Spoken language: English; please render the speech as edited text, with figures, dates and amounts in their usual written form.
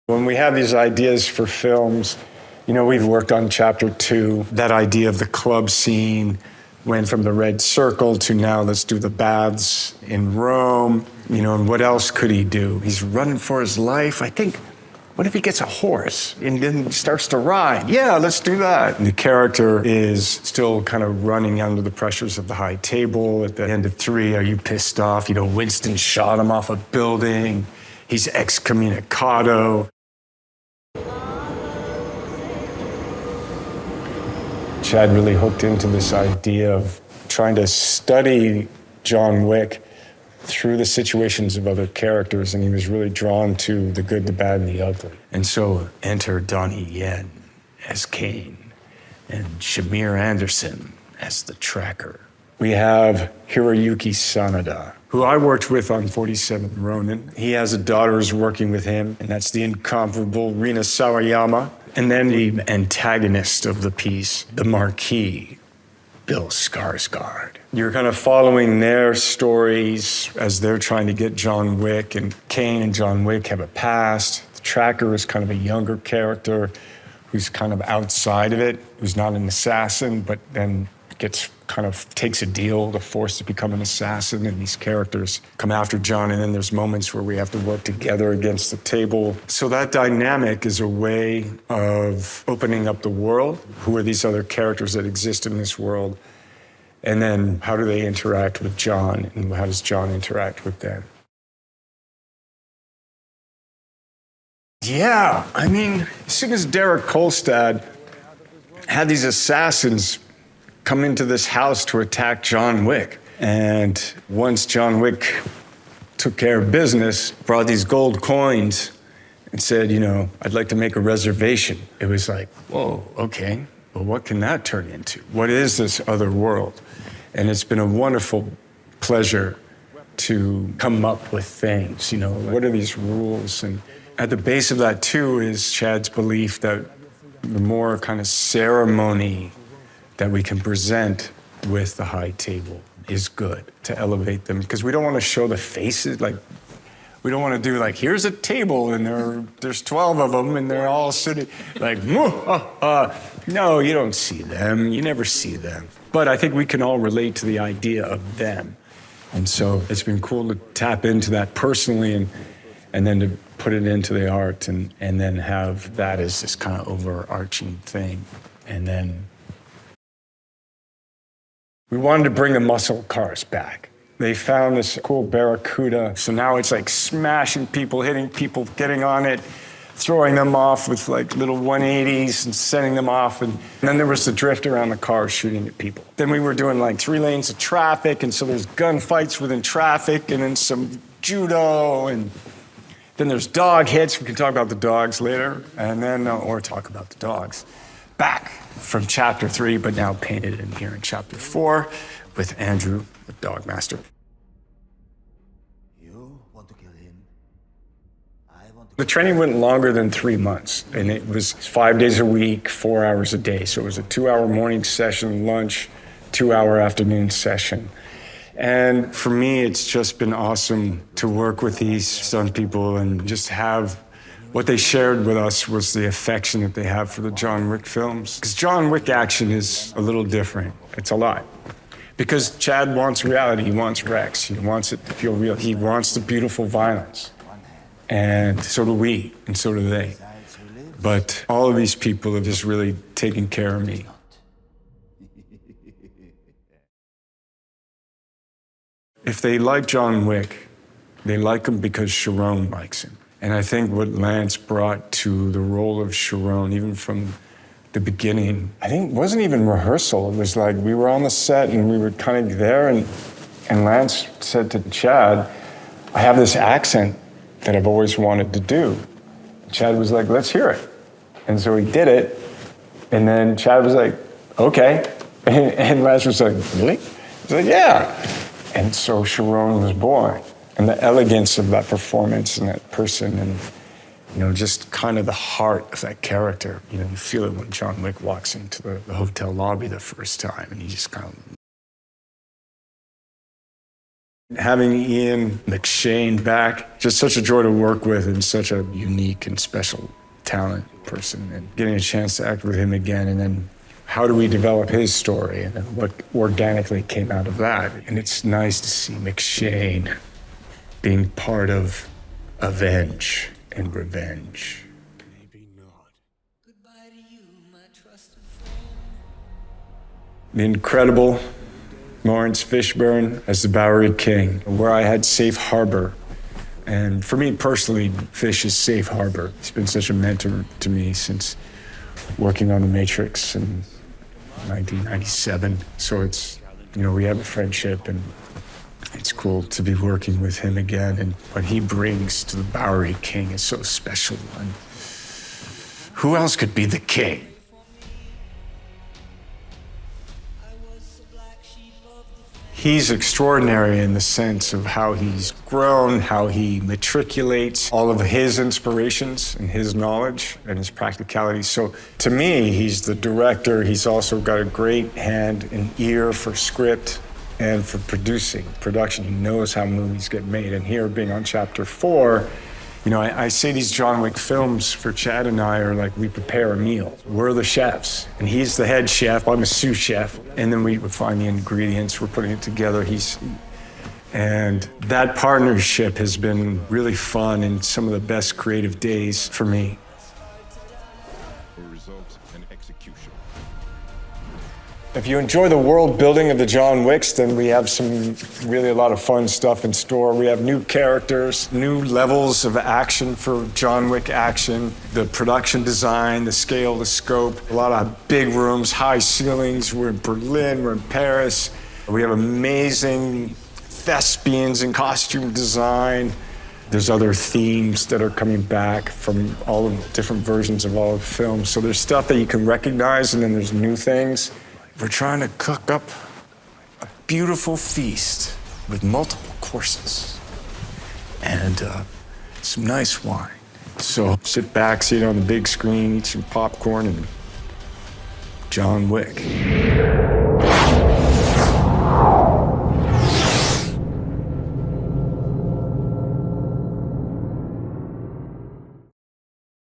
When we have these ideas for films, we've worked on chapter 2. That idea of the club scene went from the red circle to now let's do the baths in Rome. And what else could he do? He's running for his life. I think, what if he gets a horse and then starts to ride? Yeah, let's do that. And the character is still kind of running under the pressures of the high table. At the end of 3, are you pissed off? Winston shot him off a building. He's excommunicado. Chad really hooked into this idea of trying to study John Wick through the situations of other characters, and he was really drawn to the good, the bad, and the ugly. And so enter Donnie Yen as Kane, and Shamier Anderson as the tracker. We have Hiroyuki Sanada, who I worked with on 47 Ronin. He has a daughter who's working with him, and that's the incomparable Rina Sawayama. And then the antagonist of the piece, the Marquis, Bill Skarsgård. You're kind of following their stories as they're trying to get John Wick, and Kane and John Wick have a past. The tracker is kind of a younger character who's kind of outside of it, who's not an assassin, but then takes a deal to force to become an assassin, and these characters come after John, and then there's moments where we have to work together against the table. So that dynamic is a way of opening up the world. Who are these other characters that exist in this world? And then how do they interact with John, and how does John interact with them? Yeah, as soon as Derek Kolstad had these assassins come into this house to attack John Wick. And once John Wick took care of business, brought these gold coins and said, I'd like to make a reservation. It was like, whoa, okay, well, what can that turn into? What is this other world? And it's been a wonderful pleasure to come up with things, what are these rules? And at the base of that, too, is Chad's belief that the more kind of ceremony that we can present with the high table is good to elevate them, because we don't want to show the faces. We don't want to do here's a table and there's 12 of them and they're all sitting no, you don't see them. You never see them. But I think we can all relate to the idea of them. And so it's been cool to tap into that personally and then to put it into the art and then have that as this kind of overarching thing. And then we wanted to bring the muscle cars back. They found this cool Barracuda, so now it's smashing people, hitting people, getting on it, throwing them off with little 180s and sending them off. And then there was the drift around the car shooting at people. Then we were doing 3 lanes of traffic, and so there's gunfights within traffic, and then some judo, and then there's dog hits. We can talk about the dogs later, and then, or talk about the dogs. Back from chapter 3, but now painted in here in chapter 4 with Andrew, the dog master. You want to kill him? The training went longer than 3 months, and it was 5 days a week, 4 hours a day. So it was a 2-hour morning session, lunch, 2-hour afternoon session. And for me, it's just been awesome to work with these stunt people and just have what they shared with us was the affection that they have for the John Wick films. Because John Wick action is a little different. It's a lot. Because Chad wants reality, he wants Rex, he wants it to feel real. He wants the beautiful violence. And so do we, and so do they. But all of these people have just really taken care of me. If they like John Wick, they like him because Sharon likes him. And I think what Lance brought to the role of Sharon, even from the beginning, I think it wasn't even rehearsal. It was we were on the set and we were kind of there, and Lance said to Chad, I have this accent that I've always wanted to do. Chad was like, let's hear it. And so he did it, and then Chad was like, okay. And Lance was like, really? He's like, yeah. And so Sharon was born. And the elegance of that performance and that person and, just kind of the heart of that character. You feel it when John Wick walks into the hotel lobby the first time and he just kind of Having Ian McShane back, just such a joy to work with and such a unique and special talent person. And getting a chance to act with him again, and then how do we develop his story and then what organically came out of that. And it's nice to see McShane being part of Avenge and Revenge. Maybe not. Goodbye to you, my trusted friend. The incredible Laurence Fishburne as the Bowery King, where I had safe harbor. And for me personally, Fish is safe harbor. He's been such a mentor to me since working on The Matrix in 1997. So it's, we have a friendship, and it's cool to be working with him again. And what he brings to the Bowery King is so special. And who else could be the king? He's extraordinary in the sense of how he's grown, how he matriculates all of his inspirations and his knowledge and his practicality. So to me, he's the director. He's also got a great hand and ear for script and for production. He knows how movies get made. And here, being on chapter 4, I say these John Wick films for Chad and I are like we prepare a meal. We're the chefs, and he's the head chef. I'm a sous chef, and then we find the ingredients. We're putting it together. And that partnership has been really fun and some of the best creative days for me. If you enjoy the world building of the John Wicks, then we have a lot of fun stuff in store. We have new characters, new levels of action for John Wick action, the production design, the scale, the scope, a lot of big rooms, high ceilings. We're in Berlin, we're in Paris. We have amazing thespians in costume design. There's other themes that are coming back from all of the different versions of all of the films. So there's stuff that you can recognize, and then there's new things. We're trying to cook up a beautiful feast with multiple courses and some nice wine. So sit back, see it on the big screen, eat some popcorn, and John Wick.